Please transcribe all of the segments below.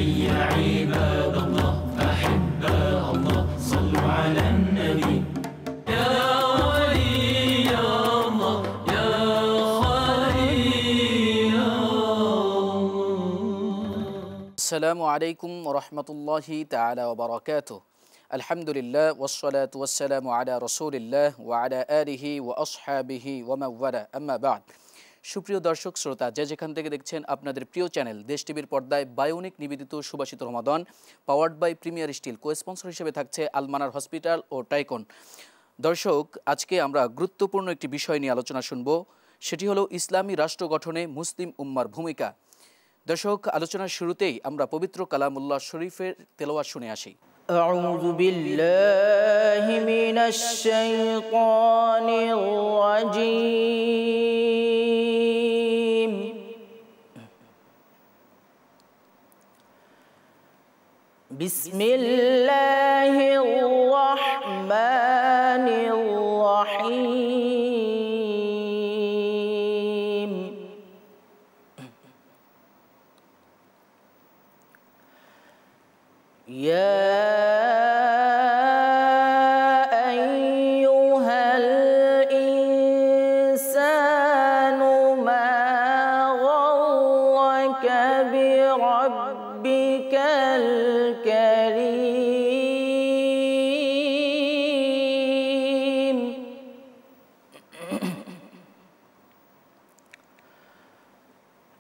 هيا عباد الله أحباء الله صلوا على النبي يا ولي الله يا خليل الله. السلام عليكم ورحمة الله تعالى وبركاته. الحمد لله والصلاة والسلام على رسول الله وعلى آله وأصحابه ومن والاه أما بعد. সুপ্রিয় দর্শক শ্রোতা, যেখান থেকে দেখছেন আপনাদের প্রিয় চ্যানেল দেশ টিভির পর্দায় বায়োনিক নিবেদিত সুবাসিত রমাদান powered by Premier Steel co-sponsor হিসেবে থাকছে আলমানার হসপিটাল ও টাইকন। দর্শক, আজকে আমরা গুরুত্বপূর্ণ একটি বিষয় নিয়ে আলোচনা শুনব, সেটি হলো ইসলামী রাষ্ট্র গঠনে মুসলিম উম্মার ভূমিকা। দর্শক, আলোচনার শুরুতেই আমরা পবিত্র কালামুল্লাহ শরীফের তেলাওয়াত শুনে আসি। أعوذ بالله من الشيطان الرجيم بسم الله الرحمن الرحيم يا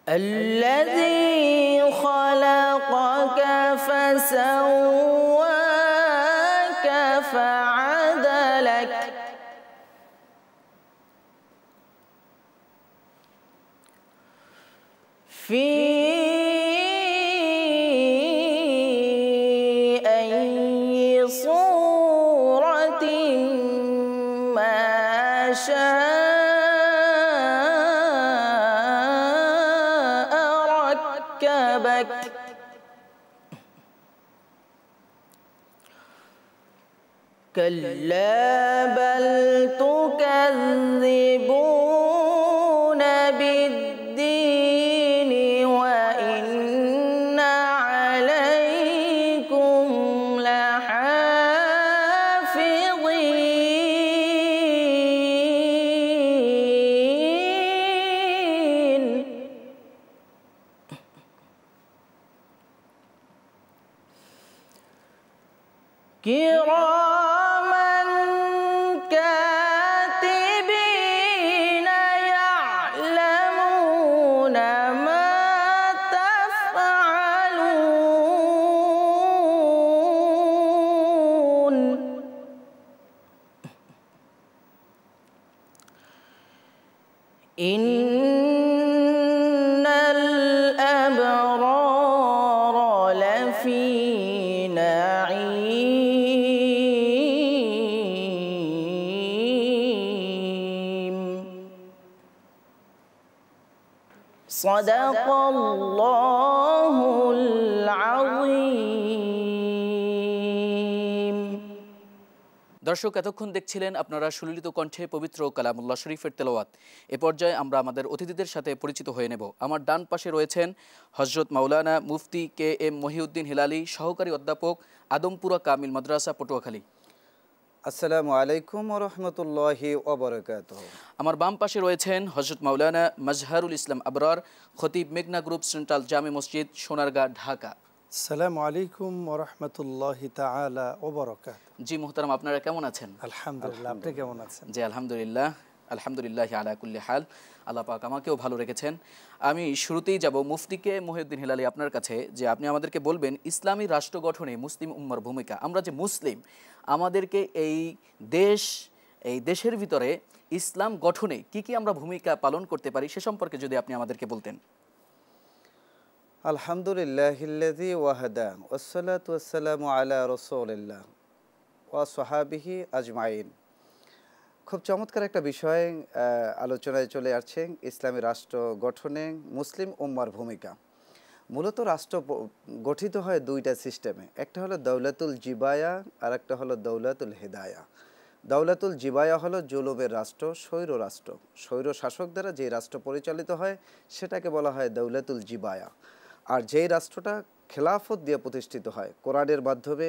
الذي خلقك فسواك فعدلك في أي صورة ما شاء كلا بل تكذبون بالدين وإن عليكم لحافظين كراما كاتبين يعلمون ما تفعلون إن الأبرار لفي صدق الله العظيم. দর্শক, এতক্ষণ দেখছিলেন আপনারা সুললিত কণ্ঠে পবিত্র কালামুল্লাহ শরীফের তেলাওয়াত। এ পর্যায়ে আমরা আমাদের অতিথিদের সাথে পরিচিত হয়ে নেব। আমার ডান পাশে রয়েছেন হযরত মাওলানা মুফতি কে.এম. মহিউদ্দিন হিলালি, সহকারী অধ্যাপক, আদমপুরা কামিল মাদ্রাসা, পটুয়াখালী। আসসালামু আলাইকুম ওয়া রাহমাতুল্লাহি ওয়া বারাকাতুহু। আমার বাম পাশে রয়েছেন হযরত মাওলানা মাজহারুল ইসলাম আবরার, খতিব, মেঘনা গ্রুপ, সেন্ট্রাল জামে মসজিদ, সোনারগাঁ, ঢাকা। আসসালামু আলাইকুম ওয়া রাহমাতুল্লাহি তাআলা ওয়া বারাকাতুহু। জি মুহতারাম, আপনারা কেমন আছেন? আলহামদুলিল্লাহ, আপনি কেমন আছেন? জি আলহামদুলিল্লাহ, আলহামদুলিল্লাহ আলা কুল্লি হাল। আল্লাহ পাক আমাকেও ভালো রেখেছেন। আমি শুরুতেই যাব মুফতিকে মহিউদ্দিন হিলালি আপনার কাছে, যে আপনি আমাদেরকে বলবেন ইসলামী রাষ্ট্র গঠনে মুসলিম উম্মার ভূমিকা। আমরা যে মুসলিম, আমাদেরকে এই দেশের ভিতরে ইসলাম গঠনে কি কি আমরা ভূমিকা পালন করতে পারি সে সম্পর্কে যদি আপনি আমাদেরকে বলতেন। আলহামদুলিল্লাহিল্লাযী ওয়াহাদা ওয়াসসালাতু ওয়াসসালামু আলা রাসূলিল্লাহ ওয়া সাহাবিহি আজমাইন। খুব চমৎকার একটা বিষয় আলোচনায় চলে আসছে, ইসলামী রাষ্ট্র গঠনে মুসলিম উম্মার ভূমিকা। মূলত রাষ্ট্র গঠিত হয় দুইটা সিস্টেমে, একটা হলো দৌলাতুল জিবায়া আর একটা হলো দৌলাতুল হিদায়া। দৌলাতুল জিবায়া হলো জুলুমের রাষ্ট্র, স্বৈর রাষ্ট্র, স্বৈর শাসক দ্বারা যে রাষ্ট্র পরিচালিত হয় সেটাকে বলা হয় দৌলাতুল জিবায়া। আর যেই রাষ্ট্রটা খেলাফত দিয়ে প্রতিষ্ঠিত হয়। কোরআনের মাধ্যমে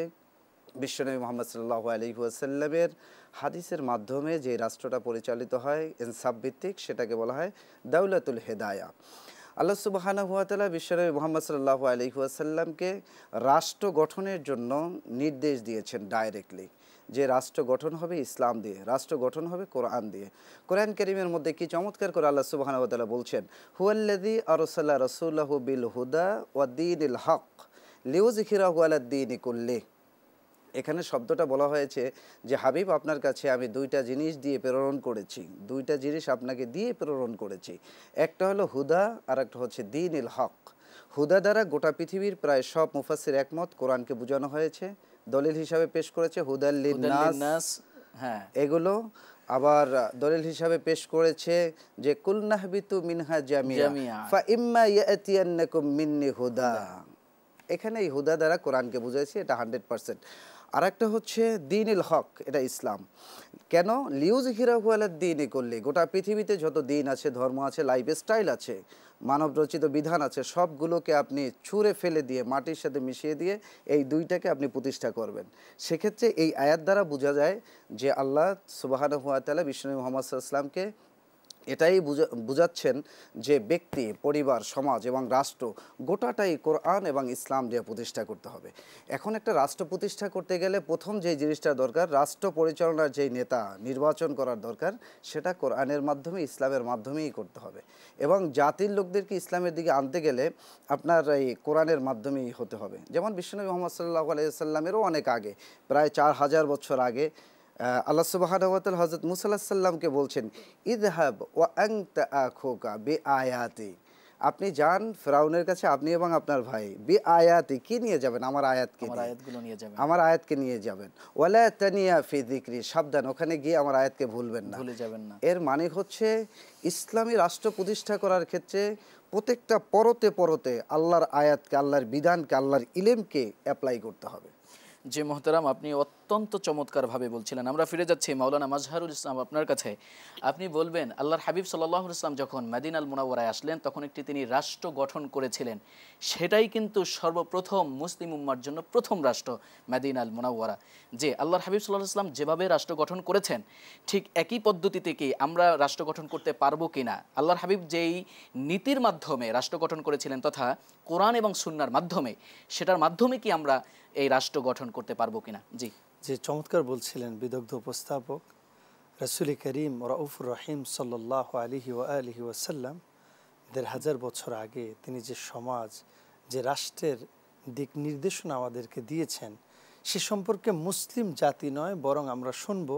বিশ্বনবী মুহাম্মদ সাল্লাল্লাহু আলাইহি ওয়াসাল্লামের হাদিসের মাধ্যমে যে রাষ্ট্রটা পরিচালিত হয় ইনসাফ ভিত্তিক, সেটাকে বলা হয় দাওলাতুল হেদায়া। আল্লাহ সুবহানাহু ওয়া তাআলা বিশ্বনবী মুহাম্মদ সাল্লাল্লাহু আলাইহি ওয়াসাল্লামকে রাষ্ট্র গঠনের জন্য নির্দেশ দিয়েছেন ডাইরেক্টলি, যে রাষ্ট্র গঠন হবে ইসলাম দিয়ে, রাষ্ট্র গঠন হবে কোরআন দিয়ে। কোরআন কারীমের মধ্যে কি চমৎকার করে আল্লাহ সুবহানাহু ওয়া তাআলা বলছেন, হুয়াল্লাযী আরসালা রাসূলাহু বিল হুদা ওয়া দীনিল হক লিইয়ুযহিরাহু আলাদ দীনি কুল্লিহি। এখানে শব্দটা বলা হয়েছে যে হাবিব আপনার কাছে আমি দুইটা জিনিস দিয়ে প্রেরণ করেছি, দুইটা জিনিস আপনাকে দিয়ে প্রেরণ করেছি। একটা হলো হুদা আর একটা হচ্ছে দীনিল হক। হুদা দ্বারা গোটা পৃথিবীর প্রায় সব মুফাসসির একমত, কোরআনকে বোঝানো হয়েছে, দলিল হিসাবে পেশ করেছে হুদাল লিন্নাস, হ্যাঁ এগুলো। আবার দলিল হিসাবে পেশ করেছে যে কুল নাহবিতু মিনহা জামিয়া ফা ইম্মা ইয়াতিয়ান্নাকুম মিন্নি হুদা। এখানে এই হুদা দ্বারা কোরআনকে বুঝাইছে, এটা 100%। আর একটা হচ্ছে দীনিল হক, এটা ইসলাম। কেন? লিইয়ুযহিরাহু আলাদ দীনি কুল্লি, গোটা পৃথিবীতে যত দিন আছে, ধর্ম আছে, লাইফ স্টাইল আছে, মানব রচিত বিধান আছে, সবগুলোকে আপনি ছুঁড়ে ফেলে দিয়ে মাটির সাথে মিশিয়ে দিয়ে এই দুইটাকে আপনি প্রতিষ্ঠা করবেন। সেক্ষেত্রে এই আয়াত দ্বারা বোঝা যায় যে আল্লাহ সুবহানাহু ওয়া তাআলা বিশ্বনবী মুহাম্মদ সাল্লাল্লাহু আলাইহি ওয়াসাল্লামকে এটাই বুঝাচ্ছেন যে ব্যক্তি, পরিবার, সমাজ এবং রাষ্ট্র গোটাটাই কোরআন এবং ইসলাম দিয়ে প্রতিষ্ঠা করতে হবে। এখন একটা রাষ্ট্র প্রতিষ্ঠা করতে গেলে প্রথম যে জিনিসটা দরকার, রাষ্ট্র পরিচালনার যেই নেতা নির্বাচন করার দরকার, সেটা কোরআনের মাধ্যমে, ইসলামের মাধ্যমেই করতে হবে। এবং জাতির লোকদেরকে ইসলামের দিকে আনতে গেলে আপনার এই কোরআনের মাধ্যমেই হতে হবে। যেমন বিশ্বনবী মুহাম্মদ সাল্লাল্লাহু আলাইহি ওয়াসাল্লামেরও অনেক আগে, প্রায় 4000 বছর আগে আল্লাহ সুবহানাহু ওয়া তাআলা হযরত মুসা আলাইহিস সালামকে বলছেন, ইযহাব ওয়া আনতা আখুকা বিআয়াতি, আপনি যান ফিরআউনের কাছে, আপনি এবং আপনার ভাই, বিআয়াতি, কি নিয়ে যাবেন? আমার আয়াতকে, আমার আয়াতগুলো নিয়ে যাবেন, আমার আয়াতকে নিয়ে যাবেন। ওয়ালা তানিয়া ফি যিকরি, সাবধান, ওখানে গিয়ে আমার আয়াতকে ভুলবেন না, ভুলে যাবেন না। এর মানে হচ্ছে ইসলামী রাষ্ট্র প্রতিষ্ঠা করার ক্ষেত্রে প্রত্যেকটা পরতে পরতে আল্লাহর আয়াতকে, আল্লাহর বিধানকে, আল্লাহর ইলমকে অ্যাপ্লাই করতে হবে। যে মোহতারাম, আপনি অত্যন্ত চমৎকারভাবে বলছিলেন। আমরা ফিরে যাচ্ছি মাওলানা মাজহারুল ইসলাম আপনার কাছে। আপনি বলবেন, আল্লাহর হাবিব সাল্লাল্লাহু আলাইহি ওয়াসাল্লাম যখন মদিনাল মুনাওয়ারায় আসলেন, তখন একটি তিনি রাষ্ট্র গঠন করেছিলেন। সেটাই কিন্তু সর্বপ্রথম মুসলিম উম্মার জন্য প্রথম রাষ্ট্র মদিনাল মুনাওয়ারা। যে আল্লাহর হাবিব সাল্লাল্লাহু আলাইহি ওয়াসাল্লাম যেভাবে রাষ্ট্র গঠন করেছেন, ঠিক একই পদ্ধতিতে কি আমরা রাষ্ট্র গঠন করতে পারবো কিনা? আল্লাহর হাবিব যেই নীতির মাধ্যমে রাষ্ট্র গঠন করেছিলেন, তথা কোরআন এবং সুন্নাহর মাধ্যমে, সেটার মাধ্যমে কি আমরা এই রাষ্ট্র গঠন করতে পারবো কিনা? জি, যে চমৎকার বলছিলেন বিদগ্ধ উপস্থাপক রাসূল করিম রাউফুর রহিম সাল্লাল্লাহু আলাইহি ওয়া আলিহি ওয়াসাল্লাম ১৫০০ বছর আগে তিনি যে সমাজ, যে রাষ্ট্রের দিক নির্দেশনা আমাদেরকে দিয়েছেন, সে সম্পর্কে মুসলিম জাতি নয়, বরং আমরা শুনব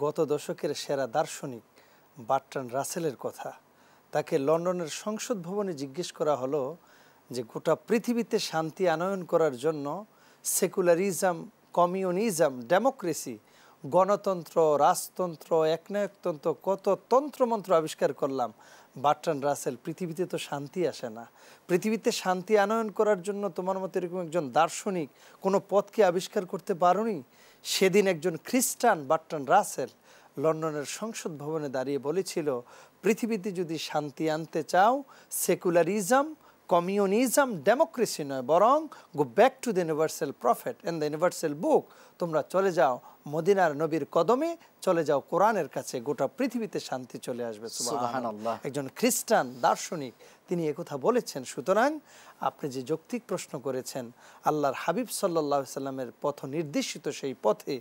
গত দশকের সেরা দার্শনিক বার্ট্রান্ড রাসেলের কথা। তাকে লন্ডনের সংসদ ভবনে জিজ্ঞেস করা হলো যে গোটা পৃথিবীতে শান্তি আনয়ন করার জন্য সেকুলারিজম, কমিউনিজম, ডেমোক্রেসি, গণতন্ত্র, রাজতন্ত্র, একনায়কতন্ত্র, কত তন্ত্রমন্ত্র আবিষ্কার করলাম, বার্ট্রান্ড রাসেল, পৃথিবীতে তো শান্তি আসে না। পৃথিবীতে শান্তি আনয়ন করার জন্য তোমার মতো এরকম একজন দার্শনিক কোনো পথকে আবিষ্কার করতে পারোনি? সেদিন একজন খ্রিস্টান বার্ট্রান্ড রাসেল লন্ডনের সংসদ ভবনে দাঁড়িয়ে বলেছিল, পৃথিবীতে যদি শান্তি আনতে চাও, সেকুলারিজম, কমিউনিজম, ডেমোক্রেসি নয়, বরং go back to the universal prophet and the universal book. তোমরা চলে যাও মদিনার নবীর কদমে, চলে যাও কোরআনের কাছে, গোটা পৃথিবীতে শান্তি চলে আসবে। সুবহানাল্লাহ। একজন খ্রিস্টান দার্শনিক তিনি একথা বলেছেন। সুতরাং আপনি যে যৌক্তিক প্রশ্ন করেছেন, আল্লাহর হাবিব সাল্লাল্লাহু আলাইহি সাল্লামের পথ নির্দেশিত সেই পথে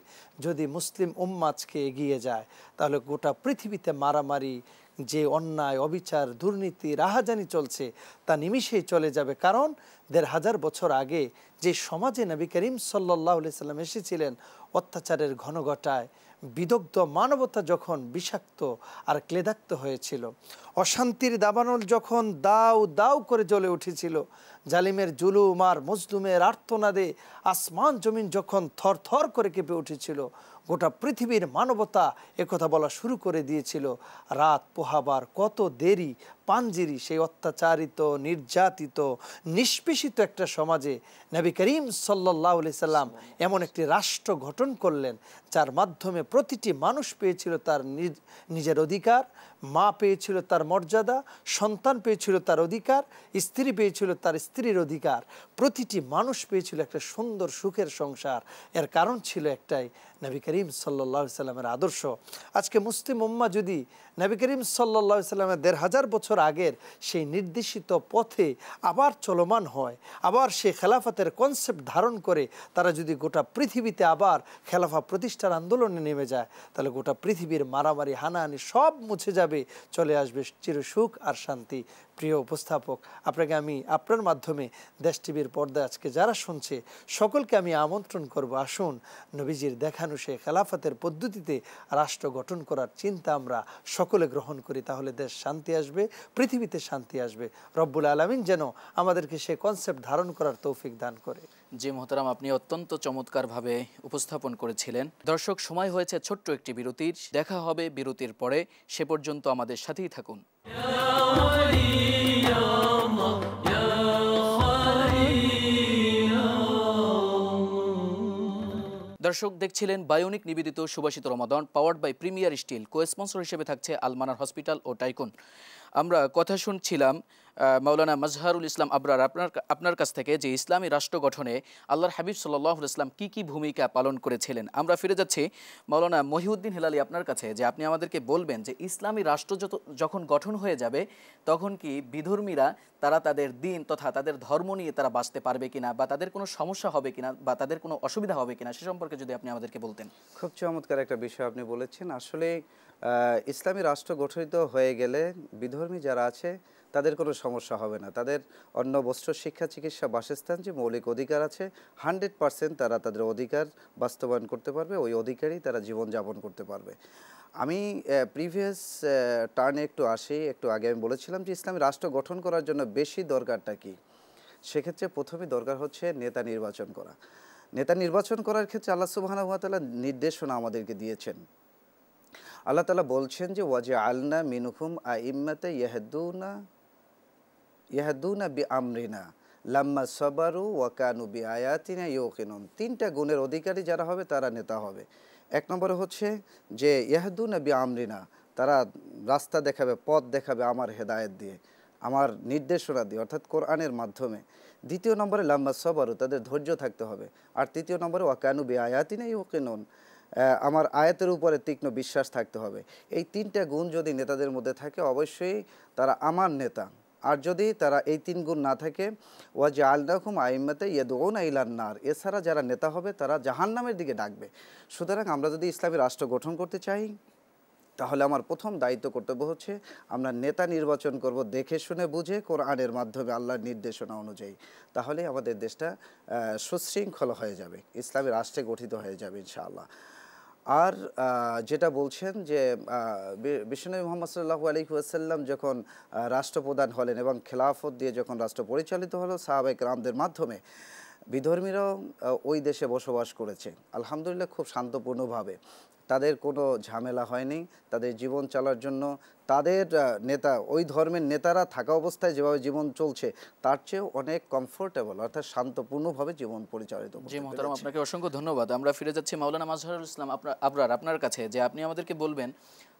যদি মুসলিম উম্মাহকে এগিয়ে যায়, তাহলে গোটা পৃথিবীতে মারামারি, যে অন্যায়, অবিচার, দুর্নীতি, রাহাজানি চলছে, তা নিমিষেই চলে যাবে। কারণ ১৫০০ বছর আগে যে সমাজে নবী করিম সাল্লাল্লাহু আলাইহি সাল্লাম এসেছিলেন, অত্যাচারের ঘনঘটায় বিদগ্ধ মানবতা যখন বিষাক্ত আর ক্লেদাক্ত হয়েছিল, অশান্তির দাবানল যখন দাউ দাউ করে জ্বলে উঠেছিল, জালিমের জুলুম আর মজলুমের আর্তনাদে আসমান জমিন যখন থরথর করে কেঁপে উঠেছিল, গোটা পৃথিবীর মানবতা একথা বলা শুরু করে দিয়েছিল, রাত পোহাবার কত দেরি পাঞ্জিরি, সেই অত্যাচারিত, নির্যাতিত, নিষ্পেষিত একটা সমাজে নবী করিম সাল্লাল্লাহু আলাইহি সাল্লাম এমন একটি রাষ্ট্র গঠন করলেন, যার মাধ্যমে প্রতিটি মানুষ পেয়েছিল তার নিজের অধিকার, মা পেয়েছিল তার মর্যাদা, সন্তান পেয়েছিল তার অধিকার, স্ত্রী পেয়েছিল তার স্ত্রীর অধিকার, প্রতিটি মানুষ পেয়েছিল একটা সুন্দর সুখের সংসার। এর কারণ ছিল একটাই, নবী করিম সাল্লাল্লাহু আলাইহি সাল্লামের আদর্শ। আজকে মুসলিম উম্মাহ যদি নবী করিম সাল্লাল্লাহু আলাইহি সাল্লামের ১৫০০ বছর আগের সেই নির্দেশিত পথে আবার চলমান হয়, আবার সেই খেলাফতের কনসেপ্ট ধারণ করে তারা যদি গোটা পৃথিবীতে আবার খেলাফা প্রতিষ্ঠার আন্দোলনে নেমে যায়, তাহলে গোটা পৃথিবীর মারামারি হানাহানি সব মুছে যাবে, চলে আসবে চিরসুখ আর শান্তি। প্রিয় উপস্থাপক, আপনাকে আমি আপনার মাধ্যমে দেশ টিভির পর্দায় আজকে যারা শুনছে সকলকে আমি আমন্ত্রণ করব, আসুন নবীজির দেখানো সে খেলাফতের পদ্ধতিতে রাষ্ট্র গঠন করার চিন্তা আমরা সকলে গ্রহণ করি, তাহলে দেশ শান্তি আসবে, পৃথিবীতে শান্তি আসবে। রব্বুল আলামিন যেন আমাদেরকে সে কনসেপ্ট ধারণ করার তৌফিক দান করে। জি মোহতারাম, আপনি অত্যন্ত চমৎকারভাবে উপস্থাপন করেছিলেন। দর্শক, সময় হয়েছে ছোট্ট একটি বিরতির। দেখা হবে বিরতির পরে, সে পর্যন্ত আমাদের সাথেই থাকুন। দর্শক, দেখছিলেন বায়োনিক নিবেদিত সুবাসিত রমাদান, powered by Premier Steel. Co-sponsor হিসেবে থাকছে আলমানার হসপিটাল ও টাইকুন। আমরা কথা শুনছিলাম মাওলানা মাজহারুল ইসলাম আবরার আপনার কাছ থেকে, যে ইসলামী রাষ্ট্র গঠনে আল্লাহর হাবিব সাল্লাল্লাহু আলাইহি ওয়াসাল্লাম কী ভূমিকা পালন করেছিলেন। আমরা ফিরে যাচ্ছি মাওলানা মহিউদ্দিন হেলালি আপনার কাছে, যে আপনি আমাদেরকে বলবেন যে ইসলামী রাষ্ট্র যখন গঠন হয়ে যাবে, তখন কি বিধর্মীরা তারা তাদের দিন তথা তাদের ধর্ম নিয়ে তারা বাঁচতে পারবে কিনা, বা তাদের কোনো সমস্যা হবে কিনা, বা তাদের কোনো অসুবিধা হবে কিনা, সে সম্পর্কে যদি আপনি আমাদেরকে বলতেন। খুব চমৎকার একটা বিষয় আপনি বলেছেন। আসলে ইসলামী রাষ্ট্র গঠিত হয়ে গেলে বিধর্মী যারা আছে তাদের কোনো সমস্যা হবে না। তাদের অন্ন, বস্ত্র, শিক্ষা, চিকিৎসা, বাসস্থান যে মৌলিক অধিকার আছে 100% তারা তাদের অধিকার বাস্তবায়ন করতে পারবে, ওই অধিকারই তারা জীবনযাপন করতে পারবে। আমি প্রিভিয়াস টার্নে একটু আগে আমি বলেছিলাম যে ইসলামী রাষ্ট্র গঠন করার জন্য বেশি দরকারটা কি। সেক্ষেত্রে প্রথমেই দরকার হচ্ছে নেতা নির্বাচন করা। নেতা নির্বাচন করার ক্ষেত্রে আল্লাহ সুবহানাহু ওয়া তাআলা নির্দেশনা আমাদেরকে দিয়েছেন। আল্লাহ তাআলা বলছেন যে ওয়াজআলনা মিনহুম আইম্মাতা ইয়াহদুনা বিআমরিনা লাম্মা সাবারু ওয়া কানু বিআয়াতিনা ইউকিনুন। 3টা গুণের অধিকারী যারা হবে তারা নেতা হবে। 1 নম্বরে হচ্ছে যে ইয়াহদুনা বিআমরিনা, তারা রাস্তা দেখাবে, পথ দেখাবে আমার হেদায়েত দিয়ে, আমার নির্দেশনা দিয়ে, অর্থাৎ কোরআনের মাধ্যমে। 2 নম্বরে লাম্মা সাবারু, তাদের ধৈর্য থাকতে হবে। আর 3 নম্বরে ওয়া কানু বিআয়াতিনা ইউকিনুন, আমার আয়াতের উপরে তীক্ষ্ণ বিশ্বাস থাকতে হবে। এই 3টা গুণ যদি নেতাদের মধ্যে থাকে, অবশ্যই তারা আমার নেতা। আর যদি তারা এই 3 গুণ না থাকে, ওয়াজআলনাহুম আইম্মাতা ইয়াদউনা ইলান নার, এছাড়া যারা নেতা হবে তারা জাহান্নামের দিকে ডাকবে। সুতরাং আমরা যদি ইসলামী রাষ্ট্র গঠন করতে চাই, তাহলে আমার প্রথম দায়িত্ব কর্তব্য হচ্ছে আমরা নেতা নির্বাচন করব দেখে শুনে বুঝে, কোরআনের মাধ্যমে, আল্লাহর নির্দেশনা অনুযায়ী। তাহলে আমাদের দেশটা সুশৃঙ্খল হয়ে যাবে, ইসলামী রাষ্ট্রে গঠিত হয়ে যাবে ইনশাআল্লাহ। আর যেটা বলছেন যে বিশ্বনবী মুহাম্মদ সাল্লাল্লাহু আলাইহি ওয়াসাল্লাম যখন রাষ্ট্রপ্রধান হলেন এবং খেলাফত দিয়ে যখন রাষ্ট্র পরিচালিত হলো সাহাবায়ে কেরামদের মাধ্যমে, বিধর্মীরাও ওই দেশে বসবাস করেছে আলহামদুলিল্লাহ খুব শান্তপূর্ণভাবে। তাদের কোনো ঝামেলা হয়নি। তাদের জীবন চলার জন্য তাদের নেতা, ওই ধর্মের নেতারা থাকা অবস্থায় যেভাবে জীবন চলছে তার চেয়েও অনেক কমফোর্টেবল, অর্থাৎ শান্তপূর্ণভাবে জীবন পরিচালিত করতে। জি মোহতারাম, আপনাকে অসংখ্য ধন্যবাদ। আমরা ফিরে যাচ্ছি মাওলানা মাজহারুল ইসলাম আবরার আপনার কাছে, যে আপনি আমাদেরকে বলবেন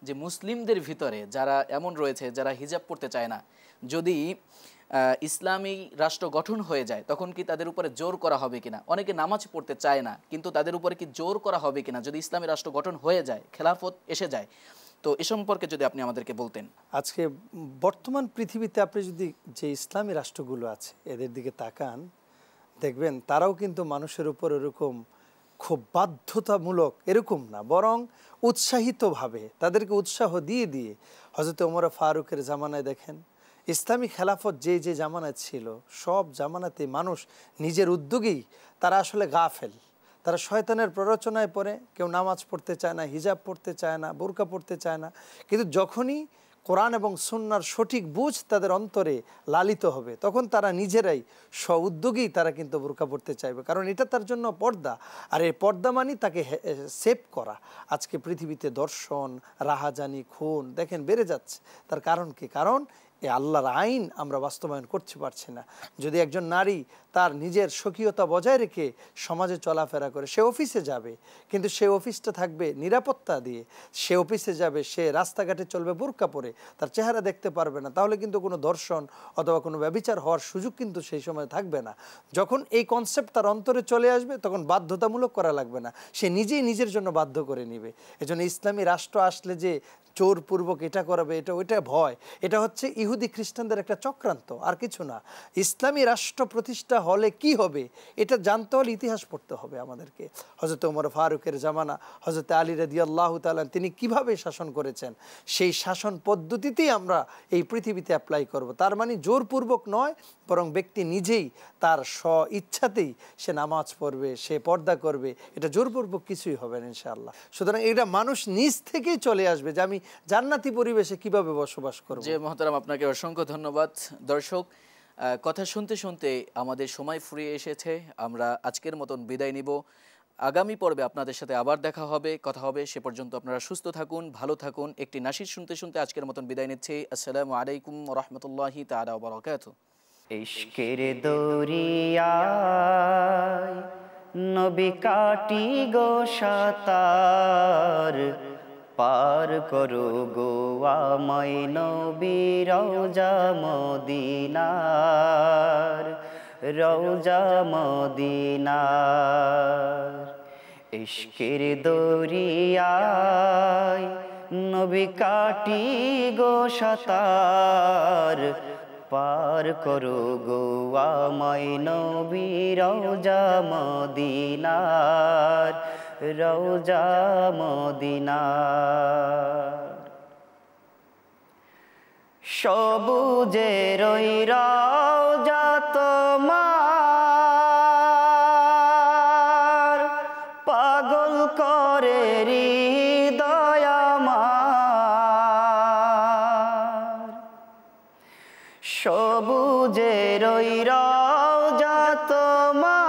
যে মুসলিমদের ভিতরে যারা এমন রয়েছে যারা হিজাব পড়তে চায় না, যদি ইসলামী রাষ্ট্র গঠন হয়ে যায় তখন কি তাদের উপরে জোর করা হবে কিনা? অনেকে নামাজ পড়তে চায় না, কিন্তু তাদের উপরে কি জোর করা হবে কিনা যদি ইসলামী রাষ্ট্র গঠন হয়ে যায়, খেলাফত এসে যায়? তো এ সম্পর্কে যদি আপনি আমাদেরকে বলতেন। আজকে বর্তমান পৃথিবীতে আপনি যদি যে ইসলামী রাষ্ট্রগুলো আছে এদের দিকে তাকান, দেখবেন তারাও কিন্তু মানুষের উপর এরকম খুব বাধ্যতামূলক এরকম না, বরং উৎসাহিতভাবে তাদেরকে উৎসাহ দিয়ে দিয়ে হযরত ওমর ফারুকের জামানায় দেখেন, ইসলামী খেলাফত যে জামানায় ছিল সব জামানাতে মানুষ নিজের উদ্যোগেই তারা আসলে গাফেল, তারা শয়তানের প্ররোচনায় পড়ে, কেউ নামাজ পড়তে চায় না, হিজাব পড়তে চায় না, বোরকা পড়তে চায় না। কিন্তু যখনই কোরআন এবং সুন্নাহর সঠিক বুঝ তাদের অন্তরে লালিত হবে, তখন তারা নিজেরাই স্ব-উদ্যোগেই তারা কিন্তু বোরকা পড়তে চাইবে, কারণ এটা তার জন্য পর্দা। আর এই পর্দা মানি তাকে সেভ করা। আজকে পৃথিবীতে দর্শন, রাহাজানি, খুন দেখেন বেড়ে যাচ্ছে। তার কারণ কি? কারণ এই আল্লাহর আইন আমরা বাস্তবায়ন করতে পারছি না। যদি একজন নারী তার নিজের স্বকীয়তা বজায় রেখে সমাজে চলাফেরা করে, সে অফিসে যাবে কিন্তু সে অফিসটা থাকবে নিরাপত্তা দিয়ে, সে অফিসে যাবে, সে রাস্তাঘাটে চলবে বোরকা পরে, তার চেহারা দেখতে পারবে না, তাহলে কিন্তু কোনো ধর্ষণ অথবা কোনো ব্যভিচার হওয়ার সুযোগ কিন্তু সেই সময় থাকবে না। যখন এই কনসেপ্ট তার অন্তরে চলে আসবে তখন বাধ্যতামূলক করা লাগবে না, সে নিজেই নিজের জন্য বাধ্য করে নিবে। এজন্য ইসলামী রাষ্ট্র আসলে যে জোরপূর্বক এটা করাবে, এটা ওইটা ভয়, এটা হচ্ছে ইহুদি খ্রিস্টানদের একটা চক্রান্ত, আর কিছু না। ইসলামী রাষ্ট্র প্রতিষ্ঠা হলে কি হবে এটা জানতে হলে ইতিহাস পড়তে হবে আমাদেরকে। হযরত ওমর ফারুকের জামানা, হযরত আলী রাদিয়াল্লাহু তাআলা তিনি কিভাবে শাসন করেছেন, সেই শাসন পদ্ধতিতেই আমরা এই পৃথিবীতে অ্যাপ্লাই করব। তার মানে জোরপূর্বক নয়, বরং ব্যক্তি নিজেই তার স্ব ইচ্ছাতেই সে নামাজ পড়বে, সে পর্দা করবে, এটা জোরপূর্বক কিছুই হবে না ইনশাআল্লাহ। সুতরাং এটা মানুষ নিজ থেকেই চলে আসবে যে আমি জান্নাতি পরিবেশে কিভাবে বসবাস করব। জি মোহতারাম, আপনাকে অসংখ্য ধন্যবাদ। দর্শক, কথা শুনতে শুনতে আমাদের সময় ফুরিয়ে এসেছে, আমরা আজকের মতন বিদায় নিব। আগামী পর্বে আপনাদের সাথে আবার দেখা হবে, কথা হবে। সে পর্যন্ত আপনারা সুস্থ থাকুন, ভালো থাকুন। একটি নাশিদ শুনতে শুনতে আজকের মতন বিদায় নিচ্ছি। আসসালামু আলাইকুম ওয়া রাহমাতুল্লাহি তাআলা ওয়া বারাকাতুহু। ইশকের দরিয়ায় নবী কাটি গো সাতার, পার করো গো আমায় নবী রওজা মদিনার, রওজা মদিনার। ইশকের দরিয়ায় নবী কাটি গো সাতার, পার করো গো আমায় নবী রওজা মদিনার, রওজা মদিনার। সবুজের ওই রওজা তোমার, পাগল করে হৃদয় আমার। সবুজের ওই রওজা তোমার,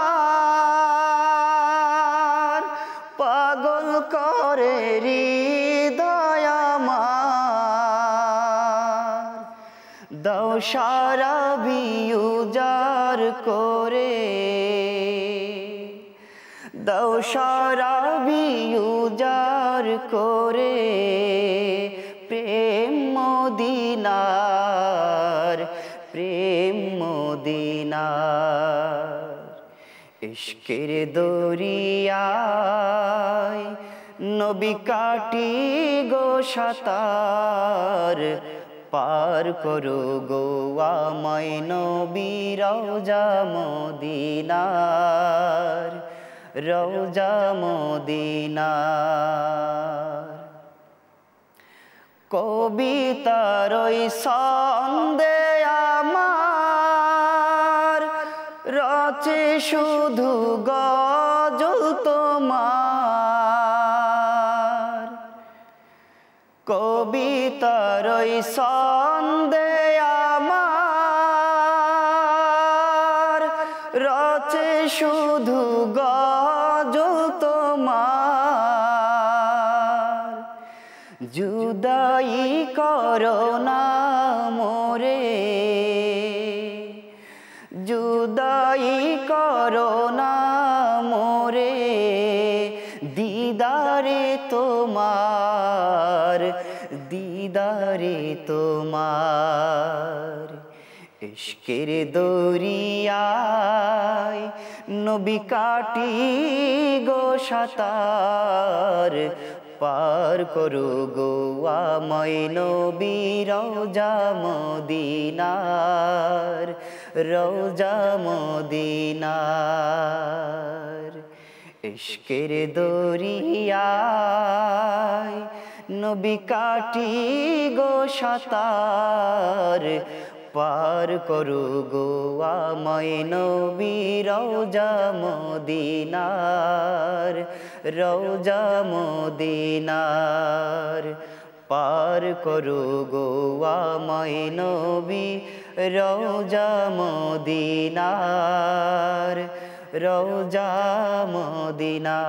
পাগল করে হৃদয় আমার। দাও সারা বিউজার করে, দাও সারা বিউজার করে, প্রেম মদিনার, প্রেম মদিনার। ইশকের দরিয়ায় নবী কাটি গো সাতার, পার করো গো আমায় নবী রওজা মদিনার, রওজা মদিনার। কবিতার ওই ছন্দে আমার রচে শুধু গজল তোমার। কবিতার ওই ছন্দে আমার রচে শুধু গজল তোমার। জুদাই করো না মোরে, জুদাই করো না মোরে, দিদারে তোমার, দিদারে তোমার। ইশকের দরিয়ায় নবী কাটি গো সাতার, পার করো গো আমায় নবী রওজা মদিনার, রওজা মদিনার। ইশকের দরিয়ায় নবী কাটি গো সাতার, পার করো গো আমায় নবী রওজা মদিনার, রওজা মদিনার। পার করো গো আমায় নবী রওজা মদিনার, রওজা মদিনার।